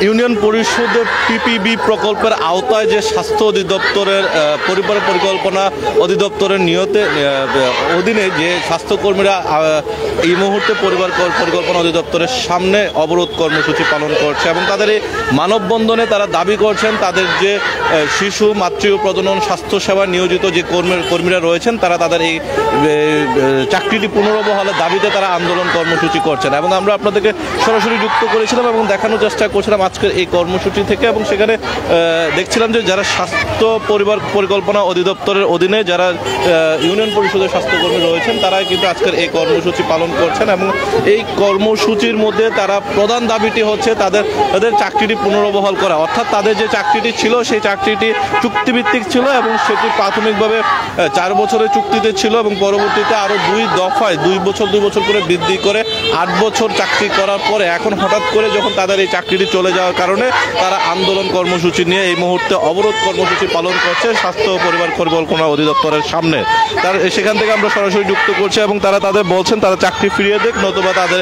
Union পরিষদের PPB প্রকল্পের আওতায় যে স্বাস্থ্য অধিদপ্তরের পরিবার পরিকল্পনা অধিদপ্তরের অধীনে যে স্বাস্থ্যকর্মীরা এই মুহূর্তে পরিবার পরিকল্পনা অধিদপ্তরের সামনে অবরোধ কর্মসূচি পালন করছে এবং তাদের এই মানববন্ধনে তারা দাবি করছেন তাদের যে শিশু মাতৃ ও প্রজনন স্বাস্থ্যসেবা নিয়োজিত যে কর্মীরা রয়েছেন তারা তাদের এই চাকরিটি পুনর্বহালের দাবিতে তারা আন্দোলন কর্মসূচি করছেন এবং আমরা আপনাদেরকে সরাসরি যুক্ত করেছিলাম এবং দেখানোর চেষ্টা করছিলাম আজকের এই কর্মসূচি থেকে এবং সেখানে দেখছিলাম যে যারা স্বাস্থ্য পরিবার পরিকল্পনা অধিদপ্তরের অধীনে যারা ইউনিয়ন পরিষদের স্বাস্থ্যকর্মী রয়েছেন তারা কিন্তু আজকের এই কর্মসূচি পালন করছেন এবং এই কর্মসূচির মধ্যে তারা প্রধান দাবিটি হচ্ছে তাদের চাকরিটি পুনর্বহাল করা, অর্থাৎ তাদের যে চাকরিটি ছিল সেই চাকরিটি চুক্তিভিত্তিক ছিল এবং সেটি প্রাথমিকভাবে 4 বছরের চুক্তিতে ছিল এবং পরবর্তীতে আরও 2 দফায় 2 বছর করে বৃদ্ধি করে 8 বছর চাকরি করার পরে এখন হঠাৎ করে যখন তাদের এই চাকরিটি চলে যাওয়ার কারণে তারা আন্দোলন কর্মসূচি নিয়ে এই মুহূর্তে অবরোধ কর্মসূচি পালন করছে স্বাস্থ্য পরিবার পরিকল্পনা অধিদপ্তরের সামনে। তার সেখান থেকে আমরা সরাসরি যুক্ত করছি এবং তারা তাদের বলছেন তারা চাকরি ফিরিয়ে দেখ নতুবা তাদের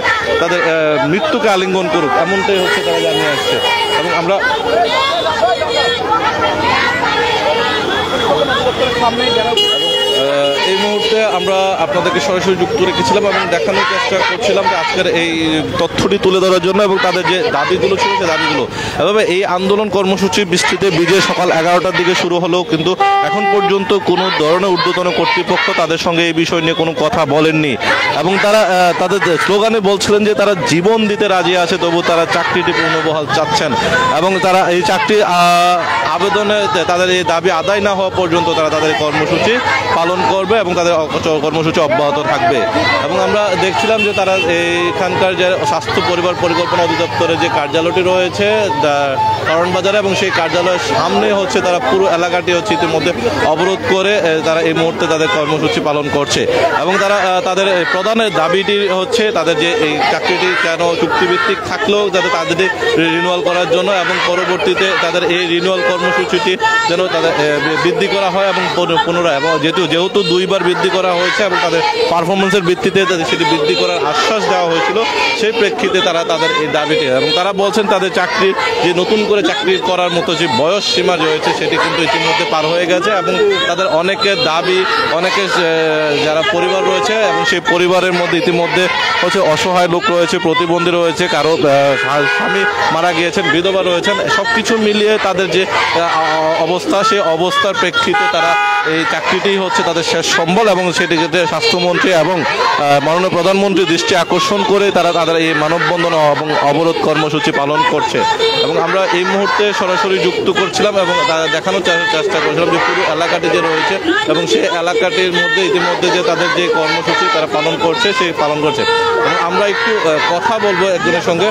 মৃত্যুকে আলিঙ্গন করুক, এমনটাই হচ্ছে তারা জানিয়ে আসছে এবং আমরা এই মুহূর্তে আমরা আপনাদেরকে সরাসরি যুক্ত রেখেছিলাম এবং দেখানোর চেষ্টা করছিলাম যে আজকের এই তথ্যটি তুলে ধরার জন্য এবং তাদের যে দাবিগুলো ছিল সেই দাবিগুলো এভাবে এই আন্দোলন কর্মসূচি বৃষ্টিতে ভিজে সকাল 11টার দিকে শুরু হলেও কিন্তু এখন পর্যন্ত কোনো ধরনের ঊর্ধ্বতন কর্তৃপক্ষ তাদের সঙ্গে এই বিষয় নিয়ে কোনো কথা বলেননি এবং তারা তাদের স্লোগানে বলছিলেন যে তারা জীবন দিতে রাজি আছে তবু তারা চাকরিটি পুনর্বহাল চাচ্ছেন এবং তারা এই চাকরি আবেদনে তাদের এই দাবি আদায় না হওয়া পর্যন্ত তারা তাদের কর্মসূচি পালন করবে এবং তাদের কর্মসূচি অব্যাহত থাকবে এবং আমরা দেখছিলাম যে তারা এইখানকার যে স্বাস্থ্য পরিবার পরিকল্পনা অধিদপ্তরের যে কার্যালয়টি রয়েছে কারণবাজারে এবং সেই কার্যালয়ের সামনে হচ্ছে তারা পুরো এলাকাটি হচ্ছে ইতিমধ্যে অবরোধ করে তারা এই মুহূর্তে তাদের কর্মসূচি পালন করছে এবং তারা তাদের প্রধান দাবিটি হচ্ছে তাদের যে এই চাকরিটি কেন চুক্তিভিত্তিক থাকলেও যাতে তাদের রিনিউয়াল করার জন্য এবং পরবর্তীতে তাদের এই রিনিউয়াল কর্মসূচিটি যেন তাদের বৃদ্ধি করা হয় এবং পুনরায় এবং যেহেতু 2বার বৃদ্ধি করা হয়েছে এবং তাদের পারফরমেন্সের ভিত্তিতে সেটি বৃদ্ধি করার আশ্বাস দেওয়া হয়েছিল সেই প্রেক্ষিতে তারা তাদের এই দাবিটি এবং তারা বলছেন তাদের চাকরি যে নতুন করে চাকরি করার মতো যে বয়স সীমা রয়েছে সেটি কিন্তু ইতিমধ্যে পার হয়ে গেছে এবং তাদের অনেকের দাবি অনেকের যারা পরিবার রয়েছে এবং সেই পরিবারের মধ্যে ইতিমধ্যে হচ্ছে অসহায় লোক রয়েছে, প্রতিবন্ধী রয়েছে, কারো স্বামী মারা গিয়েছেন, বিধবা রয়েছেন, সব কিছু মিলিয়ে তাদের যে অবস্থা সেই অবস্থার প্রেক্ষিতে তারা এই চাকরিটি হচ্ছে তাদের শেষ সম্বল এবং সেটিকে স্বাস্থ্যমন্ত্রী এবং মাননীয় প্রধানমন্ত্রী দৃষ্টি আকর্ষণ করে তারা তাদের এই মানববন্ধন এবং অবরোধ কর্মসূচি পালন করছে এবং আমরা এই মুহূর্তে সরাসরি যুক্ত করছিলাম এবং দেখানোর চেষ্টা করছিলাম যে পুরো এলাকাটি যে রয়েছে এবং সেই এলাকাটির মধ্যে ইতিমধ্যে যে তাদের যে কর্মসূচি তারা পালন করছে সেই পালন করছে এবং আমরা একটু কথা বলবো একজনের সঙ্গে।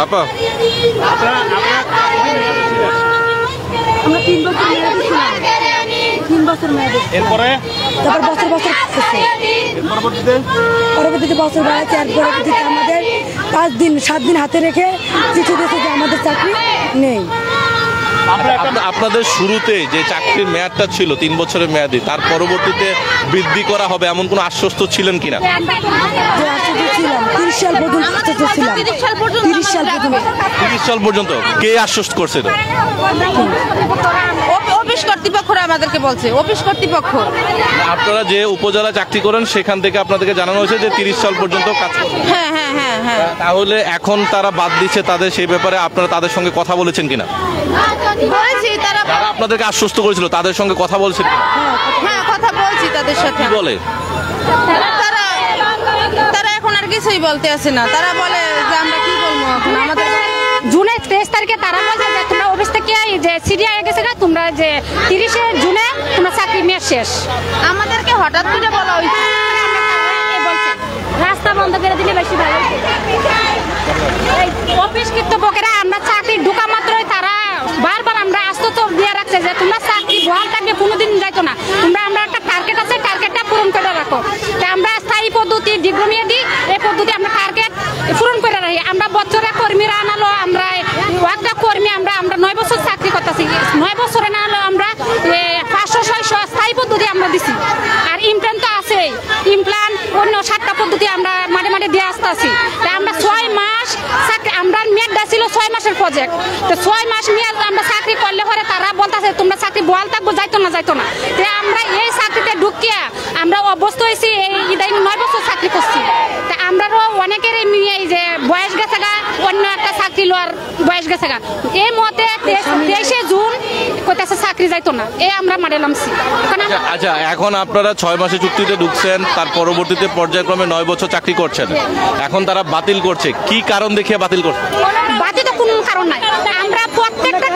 আপা আমরা 3 বছর মেয়াদে ছিলাম, 3 বছর মেয়াদে, এরপরে তারপর বছর পরবর্তীতে বছর বাড়াচ্ছে আর পরবর্তীতে আমাদের 5 দিন 7 দিন হাতে রেখে চিঠি দিয়েছে যে আমাদের চাকরি নেই। আপনাদের শুরুতে যে চাকরির মেয়াদটা ছিল 3 বছরের মেয়াদি তার পরবর্তীতে বৃদ্ধি করা হবে এমন কোনো আশ্বস্ত ছিলেন কিনা? 30 সাল পর্যন্ত ছিলাম। 30 সাল পর্যন্ত কে আশ্বস্ত করছিল? অফিস কর্তৃপক্ষরা আমাদেরকে বলছে, অফিস কর্তৃপক্ষ। আপনারা যে উপজেলা চাকরি করেন সেখান থেকে আপনাদেরকে জানানো হয়েছে যে 30 সাল পর্যন্ত কাজ করবেন। হ্যাঁ। তাহলে এখন তারা বাদ দিচ্ছে তাদের সেই ব্যাপারে আপনারা তাদের সঙ্গে কথা বলেছেন কিনা? বলেছি, তারা আপনাদেরকে আশ্বস্ত করেছিল তাদের সঙ্গে কথা বলছেন কিনা? হ্যাঁ, কথা বলছি তাদের সাথে। বলে তারা এখন আর কিছুই বলতে আসে না, তারা বলে যে আমরা কি বলবো এখন আমাদের জুনের 23 তারিখে তারা বলছে যে তোমরা অফিস থেকে যে সিরিয়া হয়ে গেছে না, তোমরা যে 30 জুনে তোমরা চাকরি মেয়াদ শেষ। আমাদেরকে হঠাৎ করে বলা হয়েছে, রাস্তা বন্ধ করে দিলে বেশি ভালো। অফিস কর্তৃপক্ষেরা আমরা চাকরি ঢুকা মাত্রই তারা বারবার আমরা আশ্বস্ত দিয়ে রাখছে যে তোমরা চাকরি বহাল থাকবে, কোনোদিন যাইতো না, আমরা একটা টার্গেট আছে, টার্গেটটা পূরণ করে রাখো। আমরা স্থায়ী পদ্ধতি ডিগ্রমিয়ে দিই, এই পদ্ধতি আমরা টার্গেট পূরণ করে রাখি। আমরা বছরে কর্মীরা আনালো, আমরা একটা কর্মী আমরা 9 বছর চাকরি করতেছি, 9 বছরে না হলো আমরা 500-600 স্থায়ী পদ্ধতি আমরা দিছি আর ইমপ্লান তো আছে, ইমপ্লান অন্য 7টা পদ্ধতি আমরা মাঠে দিয়ে আসতেছি। আমরা 6 মাস মাসের প্রজেক্ট। তো 6 মাস নিয়ে আমরা চাকরি করলে পরে তারা বলতেছে তোমরা চাকরি বহাল থাকবো, যাইতো না। তো আমরা এই চাকরিতে ঢুকিয়া আমরা অভ্যস্ত হয়েছি, এই ইদানিং 9 বছর চাকরি করছি। তা আমরাও অনেকের এই যে বয়স গেছে গা, অন্য একটা চাকরি লওয়ার বয়স গেছে গা। এই মতে 23শে জুন কইতাছে চাকরি যাইতো না, এই আমরা মারে নামছি। আচ্ছা, এখন আপনারা 6 মাসের চুক্তিতে ঢুকছেন, তার পরবর্তীতে পর্যায়ক্রমে 9 বছর চাকরি করছেন, এখন তারা বাতিল করছে, কি কারণ দেখিয়ে বাতিল করছে? বাতিল তো কোনো কারণ নাই। আমরা প্রত্যেকটা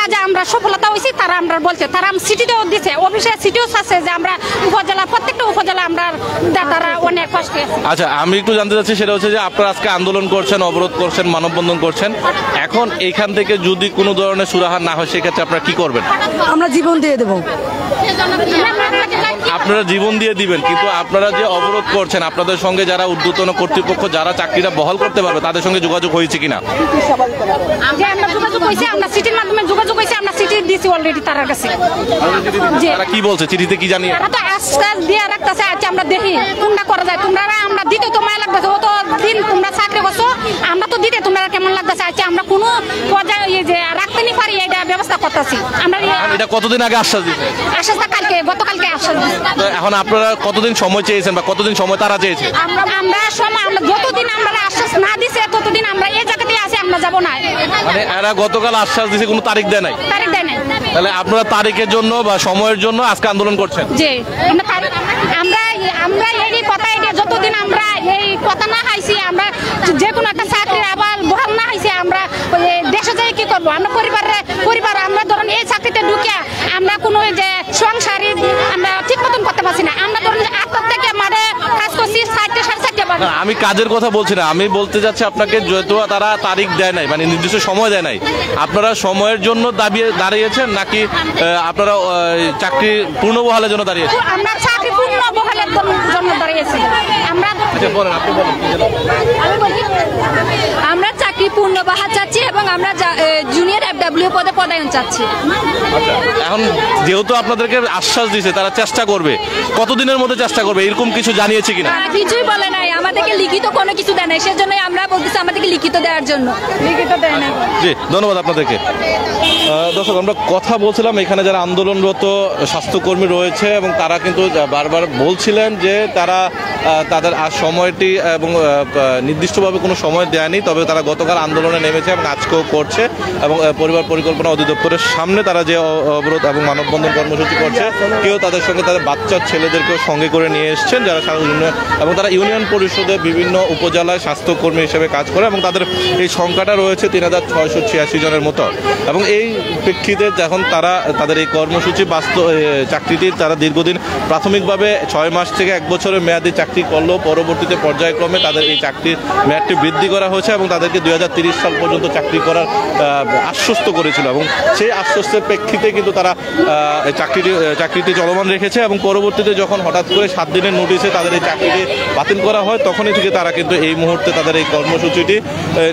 কাজে আমরা সফলতা হয়েছি, তারা আমরা বলছে, তারা সিটিতেও দিচ্ছে, অফিসে সিটিও আছে যে আমরা উপজেলা, প্রত্যেকটা উপজেলা আমরা তারা অনেক কষ্টে। আচ্ছা, আমি একটু জানতে চাচ্ছি, সেটা হচ্ছে যে আপনারা আজকে আন্দোলন করছেন, অবরোধ করছেন, মানববন্ধন করছেন, এখন এইখান থেকে যদি কোনো ধরনের সুরাহা না হয় সেক্ষেত্রে আপনারা কি করবেন? আমরা জীবন দিয়ে দেবো। আপনারা জীবন দিয়ে দিবেন, কিন্তু আপনারা যে অবরোধ করছেন, আপনাদের সঙ্গে যারা ঊর্ধ্বতন কর্তৃপক্ষ যারা চাকরিটা বহাল করতে পারবে তাদের সঙ্গে যোগাযোগ হয়েছে কিনা? আমরা যোগাযোগ হয়েছে, আমরা সিটির মাধ্যমে যোগাযোগ হয়েছে, আমরা চিঠি দিয়েছি অলরেডি তার কাছে। তারা কি বলছে চিঠিতে, কি জানিয়ে? তারা তো আশ্বাস দিয়ে রাখতেছে, আচ্ছা আমরা দেখি কোনটা করা যায়। তোমরা আমরা দিতে তো মায়া লাগতেছে, ও তো দিন তোমরা চাকরি করছো, আমরা তো দিতে তোমরা কেমন লাগতেছে, আচ্ছা আমরা কোনো পর্যায়ে যে রাখতে নি পারি এটা ব্যবস্থা করতেছি আমরা। এটা কতদিন আগে আশ্বাস দিয়েছে? আশ্বাসটা গতকালকে আশ্বাস দিয়েছে। এখন আপনারা কতদিন সময় চেয়েছেন বা কতদিন সময় তারা চেয়েছে? আমরা যতদিন আমরা আশ্বাস না দিছে ততদিন আমরা এই জায়গাতেই আছি, আমরা যাব না। মানে এরা গতকাল আশ্বাস দিয়েছে, কোনো তারিখ দেয় নাই? তারিখ দেয় নাই। তাহলে আপনারা তারিখের জন্য বা সময়ের জন্য আজকে আন্দোলন করছেন? জি, আমরা এই কথা, এটা যতদিন আমরা এই কথা না খাইছি, আমরা যে কোনো একটা চাকরি আবার বহাল না খাইছি, আমরা দেশে যাই কি করবো? আমরা পরিবার আমরা ধরুন এই চাকরিতে ঢুকে আমরা কোনো যে সংসারী আমরা ঠিক মতন করতে পারছি না। আমরা ধরুন 8টা থেকে মাঠে কাজ করছি 4টে 4:30 বাজে। আমি কাজের কথা বলছি না, আমি বলতে চাচ্ছি আপনাকে, যেহেতু তারা তারিখ দেয় নাই, মানে নির্দিষ্ট সময় দেয় নাই, আপনারা সময়ের জন্য দাঁড়িয়েছেন নাকি আপনারা চাকরি পূর্ণবহালের জন্য দাঁড়িয়েছেন? আমরা চাকরি পূর্ণবহালের জন্য দাঁড়িয়েছি। আমরা চাকরি পূর্ণবহাল চাচ্ছি এবং আমরা জুনিয়র FW পদে পদায়ন চাচ্ছি। এখন যেহেতু আপনাদেরকে আশ্বাস দিয়েছে তারা চেষ্টা করবে, কতদিনের মধ্যে চেষ্টা করবে এরকম কিছু জানিয়েছে কিনা? কিছুই বলে নাই, আমাদেরকে লিখিত কোনো কিছু দেয় নাই, সেজন্যই আমরা বলতেছি আমাদেরকে লিখিত দেওয়ার জন্য। লিখিত দেয় নাই। জি, ধন্যবাদ আপনাদেরকে। দর্শক, আমরা কথা বলছিলাম এখানে যারা আন্দোলনরত স্বাস্থ্যকর্মী রয়েছে এবং তারা কিন্তু বারবার বলছিলেন যে তারা তাদের আর সময়টি এবং নির্দিষ্টভাবে কোনো সময় দেয়নি, তবে তারা গতকাল আন্দোলনে নেমেছে এবং আজকেও করছে এবং পরিবার পরিকল্পনা অধিদপ্তরের সামনে তারা যে অবরোধ এবং মানববন্ধন কর্মসূচি করছে, কেউ তাদের সঙ্গে তাদের বাচ্চার ছেলেদেরকেও সঙ্গে করে নিয়ে এসছেন যারা এবং তারা ইউনিয়ন পরিষদের বিভিন্ন উপজেলায় স্বাস্থ্যকর্মী হিসেবে কাজ করে এবং তাদের এই সংখ্যাটা রয়েছে 3686 জনের মতো। এবং এই প্রেক্ষিতে যখন তারা তাদের এই কর্মসূচি চাকরিটি তারা দীর্ঘদিন প্রাথমিকভাবে 6 মাস থেকে 1 বছরের মেয়াদি চাকরি করলেও পরবর্তীতে পর্যায়ক্রমে তাদের এই চাকরির মেয়াদটি বৃদ্ধি করা হয়েছে এবং তাদেরকে 2030 সাল পর্যন্ত চাকরি করার আশ্বস্ত করেছিল এবং সেই আশ্বস্তের প্রেক্ষিতে কিন্তু তারা চাকরিটি চলমান রেখেছে এবং পরবর্তীতে যখন হঠাৎ করে 7 দিনের নোটিশে তাদের এই চাকরিটি বাতিল করা হয় তখনই থেকে তারা কিন্তু এই মুহূর্তে তাদের এই কর্মসূচিটি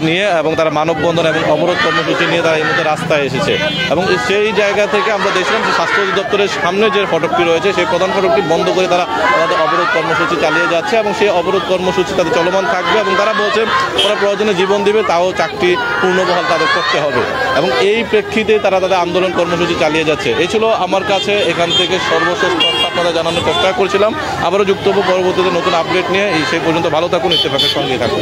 নিয়ে এবং তারা মানববন্ধন এবং অবরোধ কর্মসূচি নিয়ে তারা এই মুহূর্তে রাস্তায় এসেছে। এবং সেই জায়গা থেকে আমরা দেখছিলাম যে স্বাস্থ্য অধিদপ্তরের সামনে যে ফটকটি রয়েছে সেই প্রধান ফটকটি বন্ধ করে তারা তাদের অবরোধ কর্মসূচি চালিয়ে যাচ্ছে এবং সেই অবরোধ কর্মসূচি তাদের চলমান থাকবে এবং তারা বলছেন তারা প্রয়োজনে জীবন দিবে, তাও চাকরি পূর্ণবহাল তাদের করতে হবে এবং এই প্রেক্ষিতে তারা তাদের আন্দোলন কর্মসূচি চালিয়ে যাচ্ছে। এই ছিল আমার কাছে এখান থেকে সর্বশেষ তথ্য আপনারা জানানোর চেষ্টা করছিলাম। আবারও যুক্ত হবো পরবর্তীতে নতুন আপডেট নিয়ে। সেই পর্যন্ত ভালো থাকুন, ইত্তেফাকের সঙ্গেই থাকুন।